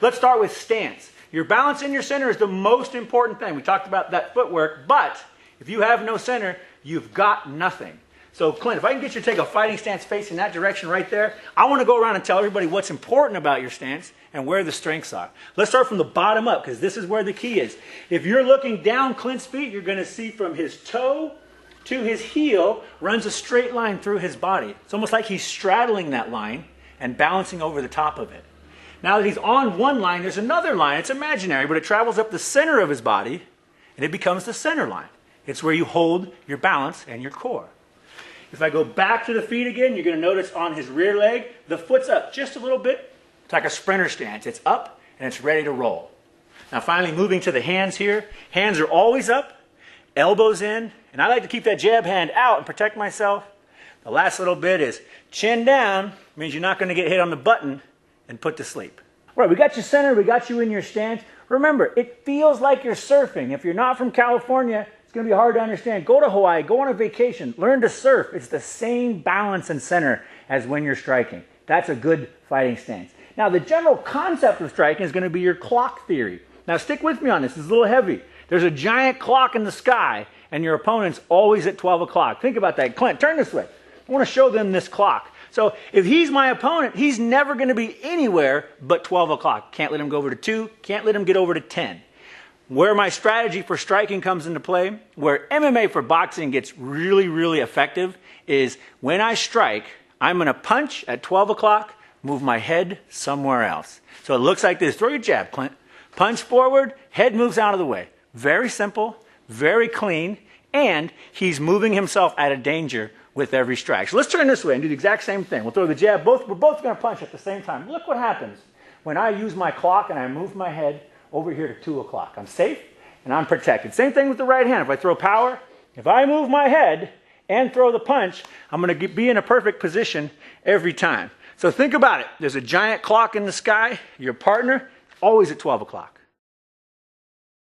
Let's start with stance. Your balance in your center is the most important thing. We talked about that footwork, but if you have no center, you've got nothing. So Clint, if I can get you to take a fighting stance facing that direction right there, I want to go around and tell everybody what's important about your stance and where the strengths are. Let's start from the bottom up, because this is where the key is. If you're looking down Clint's feet, you're going to see from his toe to his heel runs a straight line through his body. It's almost like he's straddling that line and balancing over the top of it. Now that he's on one line, there's another line. It's imaginary, but it travels up the center of his body, and it becomes the center line. It's where you hold your balance and your core. If I go back to the feet again, you're going to notice on his rear leg, the foot's up just a little bit. It's like a sprinter stance. It's up, and it's ready to roll. Now finally moving to the hands here. Hands are always up, elbows in, and I like to keep that jab hand out and protect myself. The last little bit is chin down, means you're not going to get hit on the button and put to sleep. All right, we got you centered, we got you in your stance. Remember, it feels like you're surfing. If you're not from California, it's going to be hard to understand. Go to Hawaii, go on a vacation, learn to surf. It's the same balance and center as when you're striking. That's a good fighting stance. Now, the general concept of striking is going to be your clock theory. Now, stick with me on this. It's a little heavy. There's a giant clock in the sky, and your opponent's always at 12 o'clock. Think about that. Clint, turn this way. I want to show them this clock. So if he's my opponent, he's never going to be anywhere but 12 o'clock. Can't let him go over to 2. Can't let him get over to 10. Where my strategy for striking comes into play, where MMA for boxing gets really, really effective, is when I strike, I'm going to punch at 12 o'clock, move my head somewhere else. So it looks like this. Throw your jab, Clint. Punch forward, head moves out of the way. Very simple, very clean, and he's moving himself out of danger with every strike. So let's turn this way and do the exact same thing. We'll throw the jab. We're both going to punch at the same time. Look what happens when I use my clock and I move my head over here to 2 o'clock. I'm safe and I'm protected. Same thing with the right hand. If I throw power, if I move my head and throw the punch, I'm going to be in a perfect position every time. So think about it. There's a giant clock in the sky. Your partner, always at 12 o'clock.